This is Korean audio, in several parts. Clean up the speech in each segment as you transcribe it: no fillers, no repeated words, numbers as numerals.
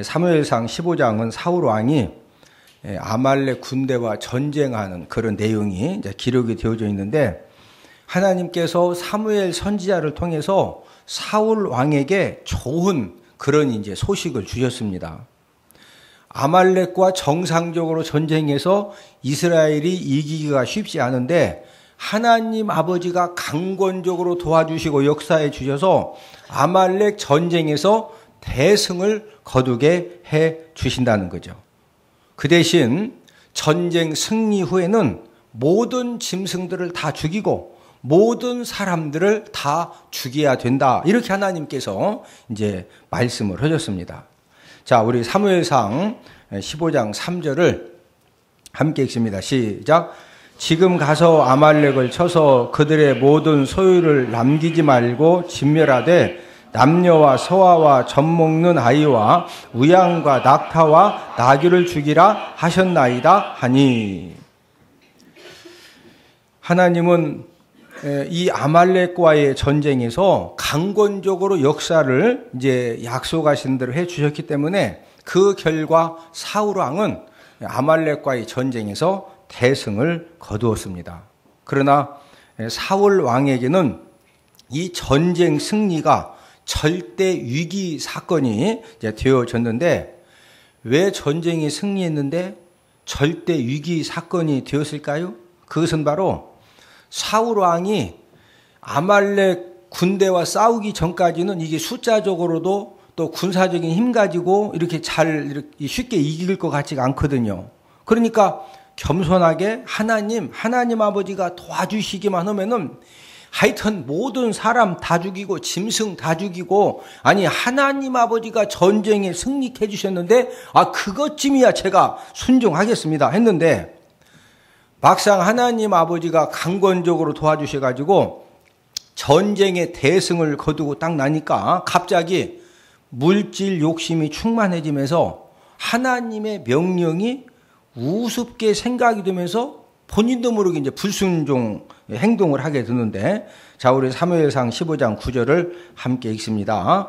사무엘상 15장은 사울 왕이 아말렉 군대와 전쟁하는 그런 내용이 이제 기록이 되어져 있는데, 하나님께서 사무엘 선지자를 통해서 사울 왕에게 좋은 그런 이제 소식을 주셨습니다. 아말렉과 정상적으로 전쟁해서 이스라엘이 이기기가 쉽지 않은데 하나님 아버지가 강권적으로 도와주시고 역사해 주셔서 아말렉 전쟁에서 대승을 거두게 해 주신다는 거죠. 그 대신 전쟁 승리 후에는 모든 짐승들을 다 죽이고 모든 사람들을 다 죽여야 된다. 이렇게 하나님께서 이제 말씀을 하셨습니다. 자, 우리 사무엘상 15장 3절을 함께 읽습니다. 시작. 지금 가서 아말렉을 쳐서 그들의 모든 소유를 남기지 말고 진멸하되 남녀와 소아와 젖 먹는 아이와 우양과 낙타와 나귀를 죽이라 하셨나이다 하니, 하나님은 이 아말렉과의 전쟁에서 강권적으로 역사를 이제 약속하신 대로 해 주셨기 때문에 그 결과 사울 왕은 아말렉과의 전쟁에서 대승을 거두었습니다. 그러나 사울 왕에게는 이 전쟁 승리가 절대 위기 사건이 이제 되어졌는데, 왜 전쟁이 승리했는데 절대 위기 사건이 되었을까요? 그것은 바로 사울 왕이 아말렉 군대와 싸우기 전까지는 이게 숫자적으로도 또 군사적인 힘 가지고 이렇게 쉽게 이길 것 같지가 않거든요. 그러니까 겸손하게 하나님 아버지가 도와주시기만 하면은 하여튼 모든 사람 다 죽이고 짐승 다 죽이고, 아니 하나님 아버지가 전쟁에 승리해 주셨는데 그것쯤이야 제가 순종하겠습니다 했는데, 막상 하나님 아버지가 강권적으로 도와주셔가지고 전쟁의 대승을 거두고 딱 나니까 갑자기 물질 욕심이 충만해지면서 하나님의 명령이 우습게 생각이 되면서 본인도 모르게 이제 불순종 행동을 하게 되는데, 자, 우리 사무엘상 15장 9절을 함께 읽습니다.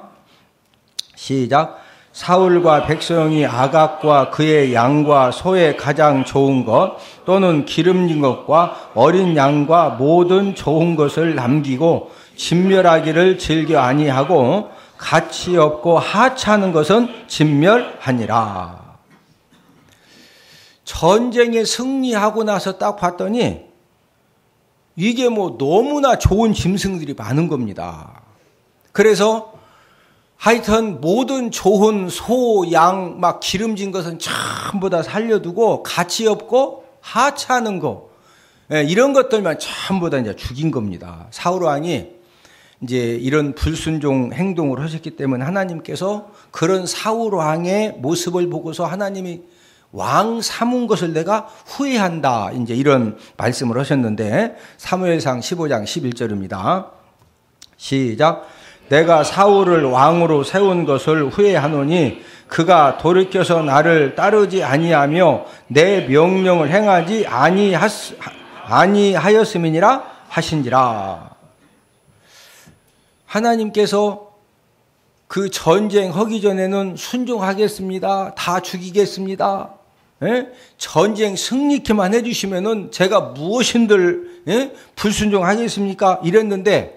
시작. 사울과 백성이 아각과 그의 양과 소의 가장 좋은 것 또는 기름진 것과 어린 양과 모든 좋은 것을 남기고 진멸하기를 즐겨 아니하고 가치 없고 하찮은 것은 진멸하니라. 전쟁에 승리하고 나서 딱 봤더니 이게 너무나 좋은 짐승들이 많은 겁니다. 그래서 하여튼 모든 좋은 소, 양, 막 기름진 것은 전부 다 살려두고 가치 없고 하찮은 거, 이런 것들만 전부 다 이제 죽인 겁니다. 사울 왕이 이제 이런 불순종 행동을 하셨기 때문에 하나님께서 그런 사울 왕의 모습을 보고서 하나님이 왕 삼은 것을 내가 후회한다, 이제 이런 말씀을 하셨는데, 사무엘상 15장 11절입니다. 시작. 내가 사울을 왕으로 세운 것을 후회하노니 그가 돌이켜서 나를 따르지 아니하며 내 명령을 행하지 아니하였음이니라 하신지라. 하나님께서 그 전쟁하기 전에는 순종하겠습니다, 다 죽이겠습니다, 전쟁 승리케만 해주시면은 제가 무엇인들 불순종하겠습니까? 이랬는데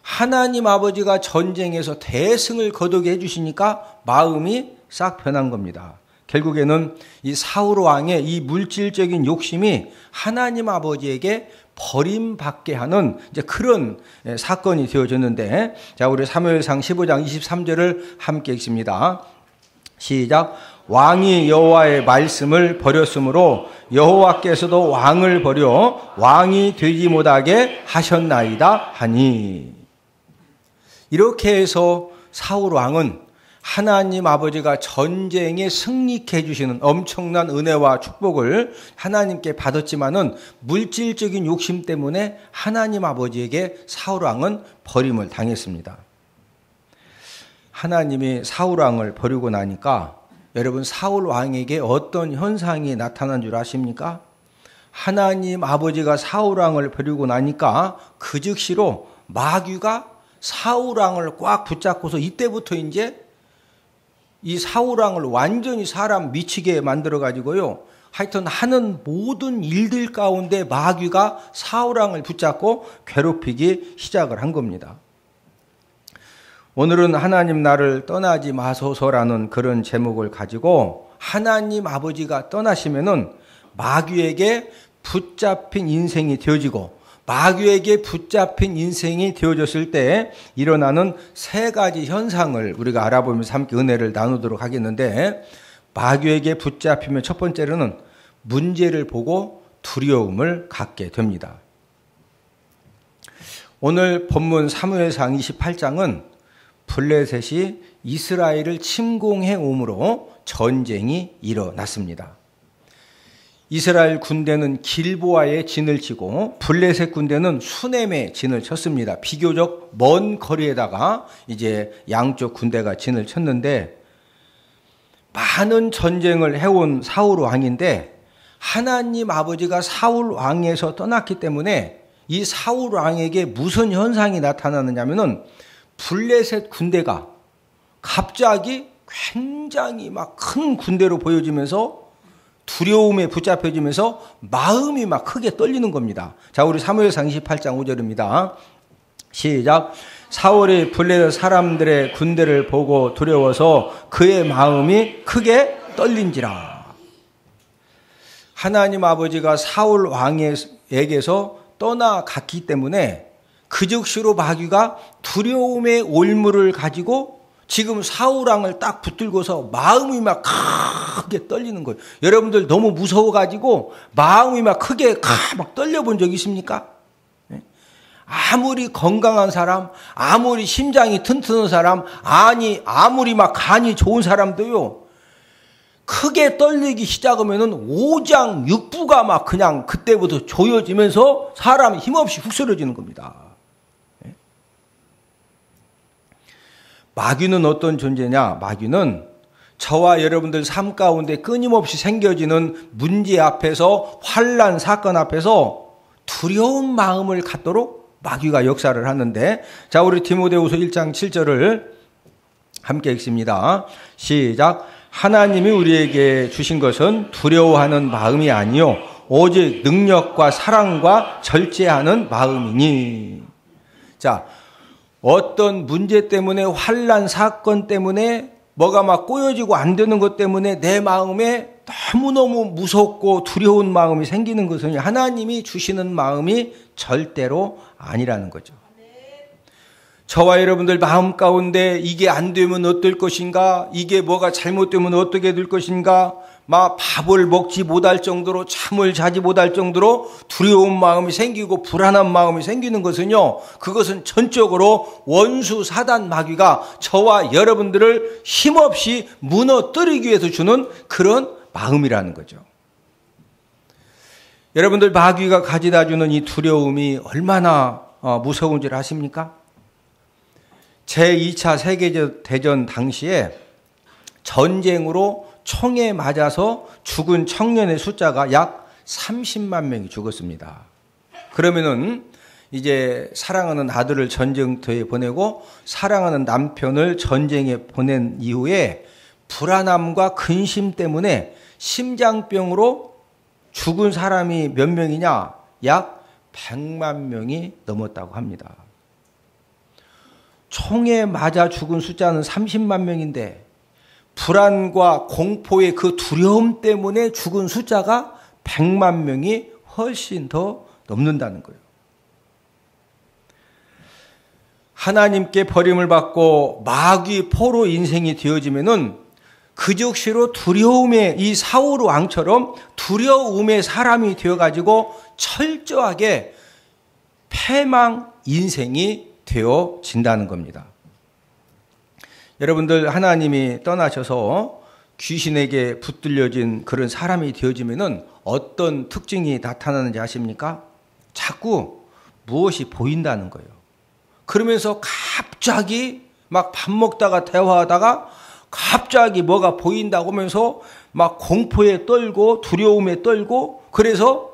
하나님 아버지가 전쟁에서 대승을 거두게 해주시니까 마음이 싹 변한 겁니다. 결국에는 이 사울 왕의 이 물질적인 욕심이 하나님 아버지에게 버림받게 하는 이제 그런 사건이 되어졌는데, 자, 우리 사무엘상 15장 23절을 함께 읽습니다. 시작. 왕이 여호와의 말씀을 버렸으므로 여호와께서도 왕을 버려 왕이 되지 못하게 하셨나이다 하니. 이렇게 해서 사울 왕은 하나님 아버지가 전쟁에 승리케 해주시는 엄청난 은혜와 축복을 하나님께 받았지만은 물질적인 욕심 때문에 하나님 아버지에게 사울 왕은 버림을 당했습니다. 하나님이 사울 왕을 버리고 나니까 여러분, 사울 왕에게 어떤 현상이 나타난 줄 아십니까? 하나님 아버지가 사울 왕을 버리고 나니까 그 즉시로 마귀가 사울 왕을 꽉 붙잡고서 이때부터 이제 이 사울왕을 완전히 사람 미치게 만들어 가지고요. 하여튼 하는 모든 일들 가운데 마귀가 사울왕을 붙잡고 괴롭히기 시작을 한 겁니다. 오늘은 하나님 나를 떠나지 마소서라는 그런 제목을 가지고 하나님 아버지가 떠나시면은 마귀에게 붙잡힌 인생이 되어지고 마귀에게 붙잡힌 인생이 되어졌을 때 일어나는 세 가지 현상을 우리가 알아보면서 함께 은혜를 나누도록 하겠는데, 마귀에게 붙잡히면 첫 번째로는 문제를 보고 두려움을 갖게 됩니다. 오늘 본문 사무엘상 28장은 블레셋이 이스라엘을 침공해 오므로 전쟁이 일어났습니다. 이스라엘 군대는 길보아에 진을 치고 블레셋 군대는 수넴에 진을 쳤습니다. 비교적 먼 거리에다가 이제 양쪽 군대가 진을 쳤는데, 많은 전쟁을 해온 사울 왕인데 하나님 아버지가 사울 왕에서 떠났기 때문에 이 사울 왕에게 무슨 현상이 나타나느냐면은 블레셋 군대가 갑자기 굉장히 막 큰 군대로 보여지면서 두려움에 붙잡혀지면서 마음이 막 크게 떨리는 겁니다. 자, 우리 사무엘상 28장 5절입니다. 시작. 사울이 블레셋 사람들의 군대를 보고 두려워서 그의 마음이 크게 떨린지라. 하나님 아버지가 사울 왕에게서 떠나갔기 때문에 그 즉시로 마귀가 두려움의 올무를 가지고 지금 사울 왕을 딱 붙들고서 마음이 막 크게 떨리는 거예요. 여러분들 너무 무서워가지고 마음이 막 크게 막 떨려본 적 있습니까? 아무리 건강한 사람, 아무리 심장이 튼튼한 사람, 아무리 막 간이 좋은 사람도요, 크게 떨리기 시작하면은 오장육부가 막 그냥 그때부터 조여지면서 사람이 힘없이 훅 쓰러지는 겁니다. 마귀는 어떤 존재냐? 마귀는 저와 여러분들 삶 가운데 끊임없이 생겨지는 문제 앞에서, 환난 사건 앞에서 두려운 마음을 갖도록 마귀가 역사를 하는데, 자, 우리 디모데후서 1장 7절을 함께 읽습니다. 시작. 하나님이 우리에게 주신 것은 두려워하는 마음이 아니요 오직 능력과 사랑과 절제하는 마음이니. 자, 어떤 문제 때문에, 환난 사건 때문에, 뭐가 막 꼬여지고 안 되는 것 때문에 내 마음에 너무너무 무섭고 두려운 마음이 생기는 것은 하나님이 주시는 마음이 절대로 아니라는 거죠. 저와 여러분들 마음 가운데 이게 안 되면 어떨 것인가, 이게 뭐가 잘못되면 어떻게 될 것인가, 막 밥을 먹지 못할 정도로, 잠을 자지 못할 정도로 두려운 마음이 생기고 불안한 마음이 생기는 것은요, 그것은 전적으로 원수 사단 마귀가 저와 여러분들을 힘없이 무너뜨리기 위해서 주는 그런 마음이라는 거죠. 여러분들, 마귀가 가져다 주는 이 두려움이 얼마나 무서운 줄 아십니까? 제2차 세계대전 당시에 전쟁으로 총에 맞아서 죽은 청년의 숫자가 약 30만 명이 죽었습니다. 그러면은 이제 사랑하는 아들을 전쟁터에 보내고 사랑하는 남편을 전쟁에 보낸 이후에 불안함과 근심 때문에 심장병으로 죽은 사람이 몇 명이냐? 약 100만 명이 넘었다고 합니다. 총에 맞아 죽은 숫자는 30만 명인데 불안과 공포의 그 두려움 때문에 죽은 숫자가 100만 명이 훨씬 더 넘는다는 거예요. 하나님께 버림을 받고 마귀 포로 인생이 되어지면은 그 즉시로 두려움의, 이 사울 왕처럼 두려움의 사람이 되어가지고 철저하게 패망 인생이 되어진다는 겁니다. 여러분들, 하나님이 떠나셔서 귀신에게 붙들려진 그런 사람이 되어지면은 어떤 특징이 나타나는지 아십니까? 자꾸 무엇이 보인다는 거예요. 그러면서 갑자기 막 밥 먹다가 대화하다가 갑자기 뭐가 보인다고 하면서 막 공포에 떨고 두려움에 떨고, 그래서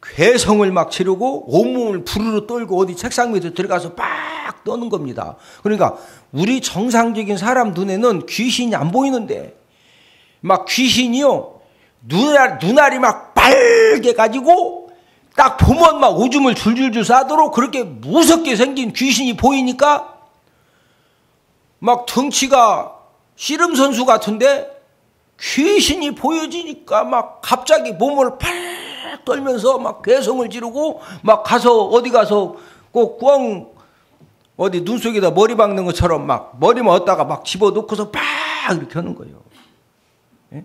괴성을 막 지르고 온몸을 부르르 떨고 어디 책상 밑에 들어가서 막 떠는 겁니다. 그러니까 우리 정상적인 사람 눈에는 귀신이 안 보이는데 막 귀신이요 눈알이 막 빨개 가지고 딱 보면 막 오줌을 줄줄줄 싸도록 그렇게 무섭게 생긴 귀신이 보이니까 막 덩치가 씨름 선수 같은데 귀신이 보여지니까 막 갑자기 몸을 팔 떨면서 막 괴성을 지르고 막 가서 어디 가서 꼭 꽝 어디 눈 속에다 머리 박는 것처럼 막 머리만 얻다가 막 집어넣고서 팍 이렇게 하는 거예요. 예?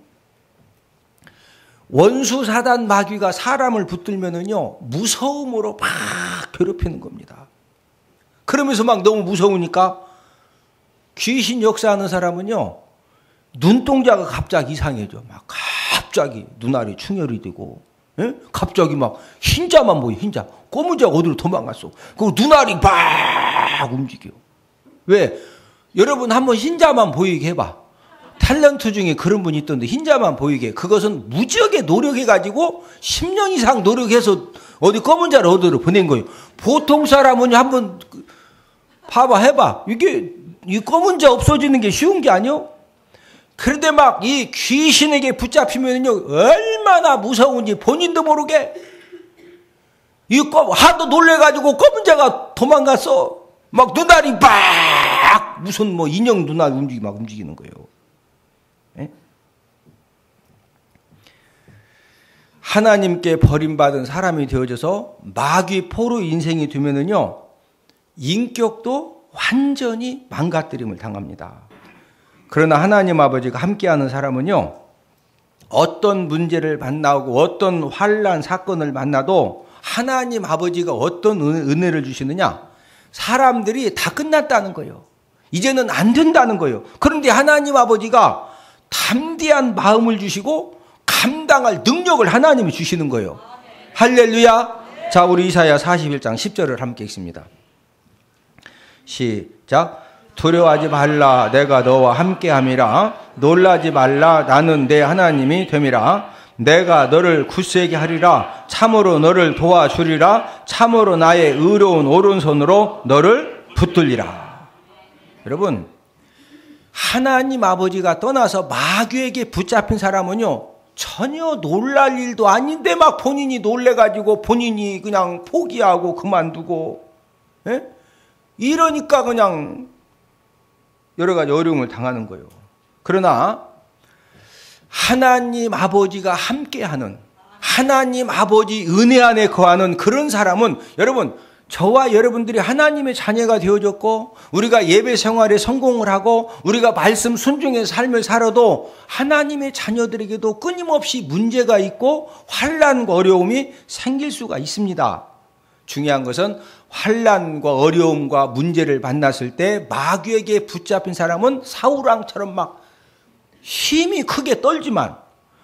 원수 사단 마귀가 사람을 붙들면은요 무서움으로 막 괴롭히는 겁니다. 그러면서 막 너무 무서우니까 귀신 역사하는 사람은요 눈동자가 갑자기 이상해져. 막 갑자기 눈알이 충혈이 되고, 예? 갑자기 막 흰자만 보여, 흰자. 검은 자가 어디로 도망갔어. 그 눈알이 막 움직여. 왜? 여러분 한번 흰자만 보이게 해봐. 탤런트 중에 그런 분이 있던데 흰자만 보이게. 그것은 무지하게 노력해가지고 10년 이상 노력해서 어디 검은 자를 어디로 보낸 거예요. 보통 사람은 한번 봐봐, 해봐. 이게 이 검은 자 없어지는 게 쉬운 게 아니요? 그런데 막 이 귀신에게 붙잡히면요 얼마나 무서운지 본인도 모르게 하도 놀래가지고 검은 자가 도망갔어. 막 눈알이 막 무슨 뭐 인형 눈알 막 움직이는 거예요. 예? 하나님께 버림받은 사람이 되어져서 마귀 포로 인생이 되면은요 인격도 완전히 망가뜨림을 당합니다. 그러나 하나님 아버지가 함께하는 사람은요 어떤 문제를 만나고 어떤 환난 사건을 만나도 하나님 아버지가 어떤 은혜를 주시느냐, 사람들이 다 끝났다는 거예요. 이제는 안 된다는 거예요. 그런데 하나님 아버지가 담대한 마음을 주시고 감당할 능력을 하나님이 주시는 거예요. 할렐루야. 자, 우리 이사야 41장 10절을 함께 읽습니다. 시작. 두려워하지 말라, 내가 너와 함께함이라. 놀라지 말라, 나는 내 하나님이 됨이라. 내가 너를 굳세게 하리라. 참으로 너를 도와주리라. 참으로 나의 의로운 오른손으로 너를 붙들리라. 여러분, 하나님 아버지가 떠나서 마귀에게 붙잡힌 사람은요 전혀 놀랄 일도 아닌데 막 본인이 놀래가지고 본인이 그냥 포기하고 그만두고, 예? 이러니까 그냥 여러 가지 어려움을 당하는 거예요. 그러나 하나님 아버지가 함께하는, 하나님 아버지 은혜 안에 거하는 그런 사람은, 여러분 저와 여러분들이 하나님의 자녀가 되어졌고 우리가 예배 생활에 성공을 하고 우리가 말씀 순종의 삶을 살아도 하나님의 자녀들에게도 끊임없이 문제가 있고 환난과 어려움이 생길 수가 있습니다. 중요한 것은 환난과 어려움과 문제를 만났을 때 마귀에게 붙잡힌 사람은 사울왕처럼 막 힘이 크게 떨지만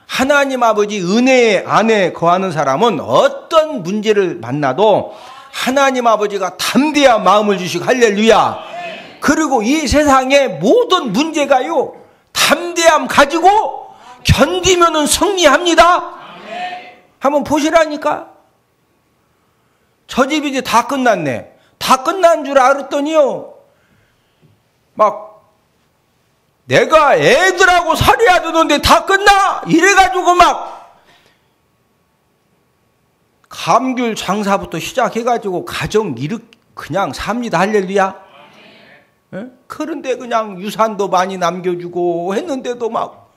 하나님 아버지 은혜 안에 거하는 사람은 어떤 문제를 만나도 하나님 아버지가 담대한 마음을 주시고, 할렐루야. 그리고 이 세상의 모든 문제가요 담대함 가지고 견디면은 승리합니다. 한번 보시라니까. 저 집이 이제 다 끝났네. 다 끝난 줄 알았더니요 막 내가 애들하고 살해야 되는데 다 끝나? 이래가지고 막 감귤 장사부터 시작해가지고 가정 그냥 삽니다. 할렐루야. 예? 그런데 그냥 유산도 많이 남겨주고 했는데도 막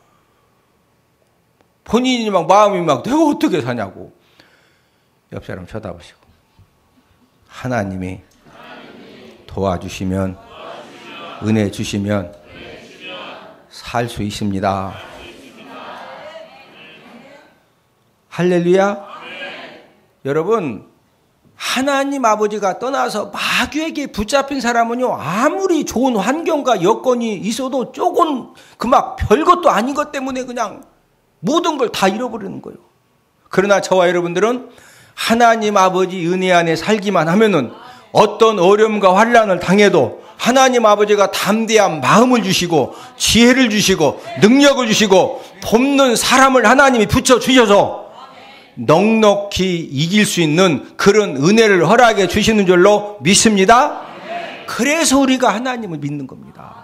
본인이 막 마음이 막 내가 어떻게 사냐고. 옆 사람 쳐다보시고 하나님이 도와주시면 은혜 주시면 살 수 있습니다. 할렐루야. 여러분, 하나님 아버지가 떠나서 마귀에게 붙잡힌 사람은요 아무리 좋은 환경과 여건이 있어도 조금 그 막 별것도 아닌 것 때문에 그냥 모든 걸 다 잃어버리는 거예요. 그러나 저와 여러분들은 하나님 아버지 은혜 안에 살기만 하면은 어떤 어려움과 환난을 당해도 하나님 아버지가 담대한 마음을 주시고 지혜를 주시고 능력을 주시고 돕는 사람을 하나님이 붙여주셔서 넉넉히 이길 수 있는 그런 은혜를 허락해 주시는 줄로 믿습니다. 그래서 우리가 하나님을 믿는 겁니다.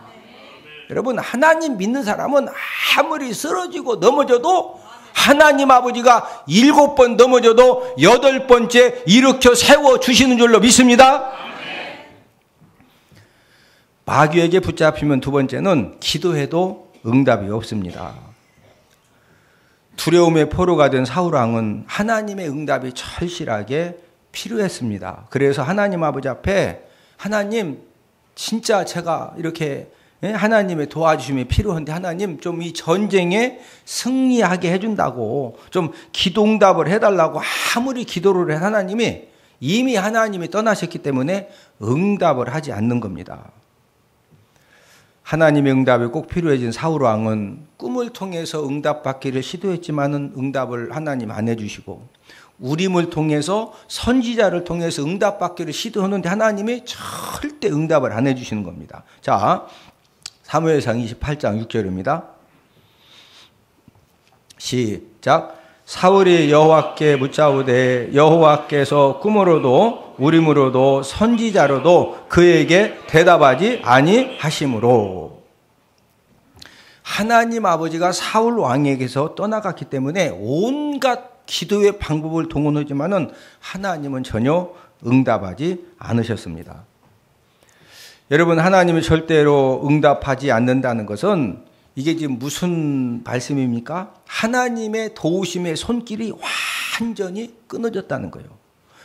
여러분, 하나님 믿는 사람은 아무리 쓰러지고 넘어져도 하나님 아버지가 7번 넘어져도 8번째 일으켜 세워주시는 줄로 믿습니다. 마귀에게 붙잡히면 두 번째는 기도해도 응답이 없습니다. 두려움의 포로가 된 사울왕은 하나님의 응답이 절실하게 필요했습니다. 그래서 하나님 아버지 앞에 하나님 진짜 제가 이렇게 하나님의 도와주심이 필요한데 하나님 좀 이 전쟁에 승리하게 해준다고 좀 기도응답을 해달라고 아무리 기도를 해 하나님이 이미 하나님이 떠나셨기 때문에 응답을 하지 않는 겁니다. 하나님의 응답이 꼭 필요해진 사울왕은 꿈을 통해서 응답받기를 시도했지만은 응답을 하나님 안 해주시고 우림을 통해서 선지자를 통해서 응답받기를 시도하는데 하나님이 절대 응답을 안 해주시는 겁니다. 자, 사무엘상 28장 6절입니다. 시작. 사울이 여호와께 묻자오되 여호와께서 꿈으로도 우림으로도 선지자로도 그에게 대답하지 아니하심으로. 하나님 아버지가 사울 왕에게서 떠나갔기 때문에 온갖 기도의 방법을 동원하지만은 하나님은 전혀 응답하지 않으셨습니다. 여러분, 하나님이 절대로 응답하지 않는다는 것은 이게 지금 무슨 말씀입니까? 하나님의 도우심의 손길이 완전히 끊어졌다는 거예요.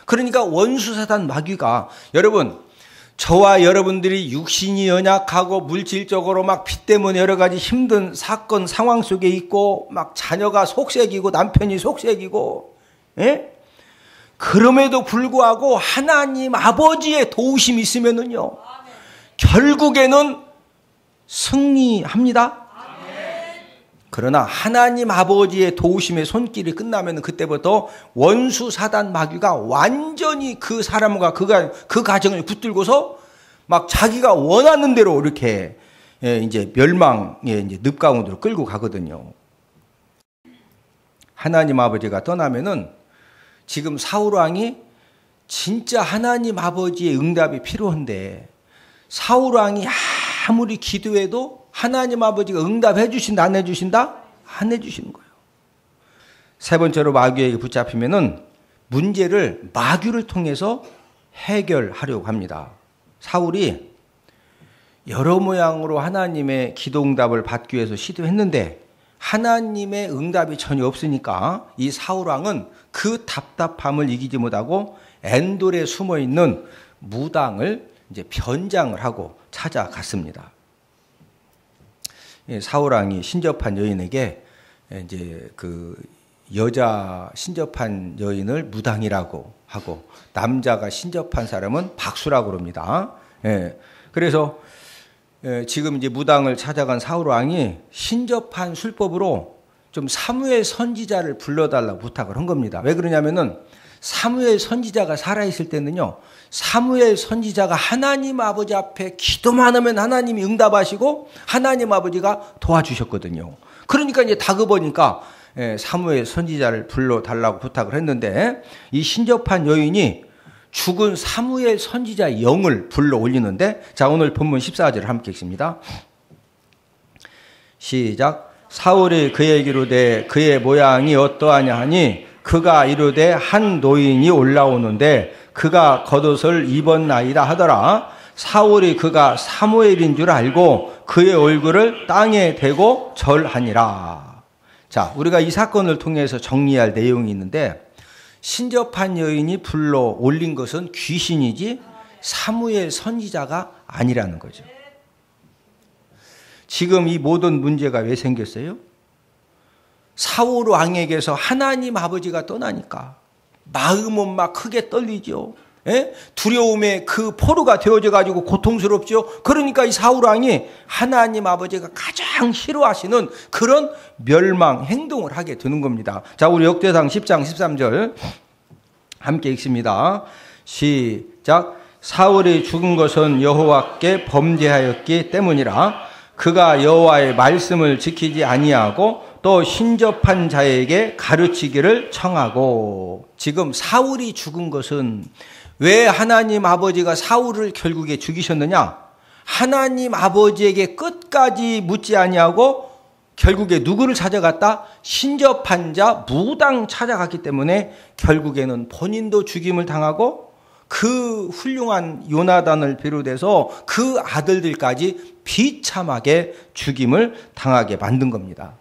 그러니까 원수사단 마귀가, 여러분, 저와 여러분들이 육신이 연약하고 물질적으로 막 빚 때문에 여러 가지 힘든 사건 상황 속에 있고 막 자녀가 속색이고 남편이 속색이고, 예? 그럼에도 불구하고 하나님 아버지의 도우심이 있으면은요, 결국에는 승리합니다. 그러나 하나님 아버지의 도우심의 손길이 끝나면 그때부터 원수 사단 마귀가 완전히 그 사람과 그 가정을 붙들고서 막 자기가 원하는 대로 이렇게 이제 멸망의 이제 늪 가운데로 끌고 가거든요. 하나님 아버지가 떠나면은 지금 사울 왕이 진짜 하나님 아버지의 응답이 필요한데 사울 왕이 아무리 기도해도 하나님 아버지가 응답해 주신다, 안 해주신다? 안 해주시는 거예요. 세 번째로 마귀에게 붙잡히면은 문제를 마귀를 통해서 해결하려고 합니다. 사울이 여러 모양으로 하나님의 기도 응답을 받기 위해서 시도했는데 하나님의 응답이 전혀 없으니까 이 사울 왕은 그 답답함을 이기지 못하고 엔돌에 숨어 있는 무당을 이제 변장을 하고 찾아갔습니다. 사울 왕이 신접한 여인에게 이제 그 여자 신접한 여인을 무당이라고 하고 남자가 신접한 사람은 박수라고 그럽니다. 그래서 지금 이제 무당을 찾아간 사울 왕이 신접한 술법으로 좀 사무엘 선지자를 불러달라고 부탁을 한 겁니다. 왜 그러냐면은 사무엘 선지자가 살아있을 때는요, 사무엘 선지자가 하나님 아버지 앞에 기도만 하면 하나님이 응답하시고 하나님 아버지가 도와주셨거든요. 그러니까 이제 다급하니까 사무엘 선지자를 불러달라고 부탁을 했는데 이 신접한 여인이 죽은 사무엘 선지자의 영을 불러 올리는데, 자, 오늘 본문 14절을 함께 읽습니다. 시작. 사울이 그에게 이르되 그의 모양이 어떠하냐 하니 그가 이르되 한 노인이 올라오는데 그가 겉옷을 입었나이다 하더라. 사울이 그가 사무엘인 줄 알고 그의 얼굴을 땅에 대고 절하니라. 자, 우리가 이 사건을 통해서 정리할 내용이 있는데 신접한 여인이 불러 올린 것은 귀신이지 사무엘 선지자가 아니라는 거죠. 지금 이 모든 문제가 왜 생겼어요? 사울 왕에게서 하나님 아버지가 떠나니까 마음은 막 크게 떨리죠. 두려움에 그 포로가 되어져 가지고 고통스럽죠. 그러니까 이 사울 왕이 하나님 아버지가 가장 싫어하시는 그런 멸망 행동을 하게 되는 겁니다. 자, 우리 역대상 10장 13절 함께 읽습니다. 시작. 사울이 죽은 것은 여호와께 범죄하였기 때문이라. 그가 여호와의 말씀을 지키지 아니하고 또 신접한 자에게 가르치기를 청하고. 지금 사울이 죽은 것은 왜 하나님 아버지가 사울을 결국에 죽이셨느냐? 하나님 아버지에게 끝까지 묻지 아니하고 결국에 누구를 찾아갔다? 신접한 자 무당 찾아갔기 때문에 결국에는 본인도 죽임을 당하고 그 훌륭한 요나단을 비롯해서 그 아들들까지 비참하게 죽임을 당하게 만든 겁니다.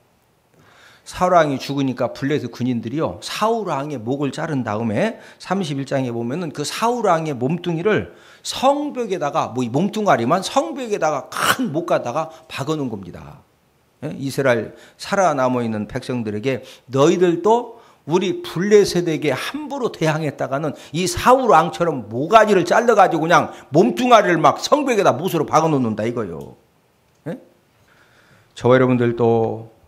사울왕이 죽으니까 블레셋 군인들이요, 사울왕의 목을 자른 다음에 31장에 보면은 그 사울왕의 몸뚱이를 성벽에다가, 이 몸뚱아리만 성벽에다가 큰 못 갖다가 박아놓은 겁니다. 이스라엘 살아남아 있는 백성들에게 너희들도 우리 블레셋에게 함부로 대항했다가는 이 사울왕처럼 모가지를 잘라가지고 그냥 몸뚱아리를 막 성벽에다 못으로 박아놓는다 이거요. 저와 여러분들도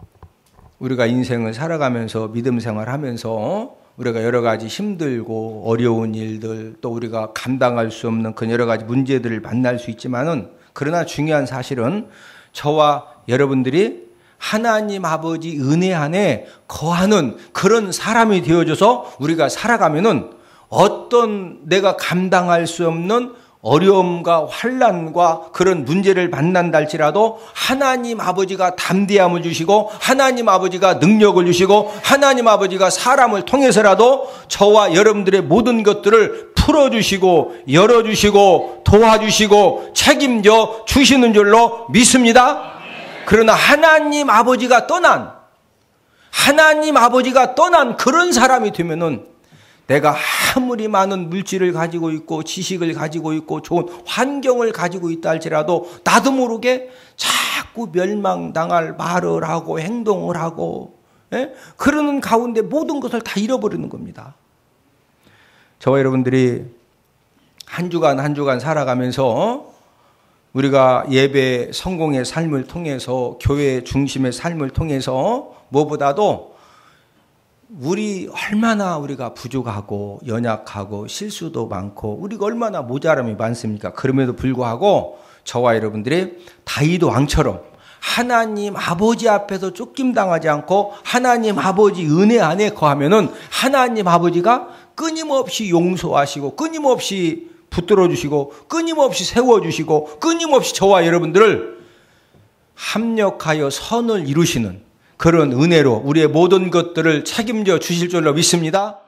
우리가 인생을 살아가면서 믿음 생활하면서 우리가 여러 가지 힘들고 어려운 일들, 또 우리가 감당할 수 없는 그 여러 가지 문제들을 만날 수 있지만은, 그러나 중요한 사실은 저와 여러분들이 하나님 아버지 은혜 안에 거하는 그런 사람이 되어줘서 우리가 살아가면은 어떤 내가 감당할 수 없는 어려움과 환난과 그런 문제를 만난다 할지라도 하나님 아버지가 담대함을 주시고 하나님 아버지가 능력을 주시고 하나님 아버지가 사람을 통해서라도 저와 여러분들의 모든 것들을 풀어주시고 열어주시고 도와주시고 책임져 주시는 줄로 믿습니다. 그러나 하나님 아버지가 떠난 그런 사람이 되면은 내가 아무리 많은 물질을 가지고 있고 지식을 가지고 있고 좋은 환경을 가지고 있다 할지라도 나도 모르게 자꾸 멸망당할 말을 하고 행동을 하고 그러는 가운데 모든 것을 다 잃어버리는 겁니다. 저와 여러분들이 한 주간 살아가면서 우리가 예배 성공의 삶을 통해서 교회 중심의 삶을 통해서 무엇보다도 우리 얼마나 우리가 부족하고 연약하고 실수도 많고 우리가 얼마나 모자람이 많습니까? 그럼에도 불구하고 저와 여러분들이 다윗 왕처럼 하나님 아버지 앞에서 쫓김당하지 않고 하나님 아버지 은혜 안에 거하면은 하나님 아버지가 끊임없이 용서하시고 끊임없이 붙들어 주시고 끊임없이 세워 주시고 끊임없이 저와 여러분들을 합력하여 선을 이루시는 그런 은혜로 우리의 모든 것들을 책임져 주실 줄로 믿습니다.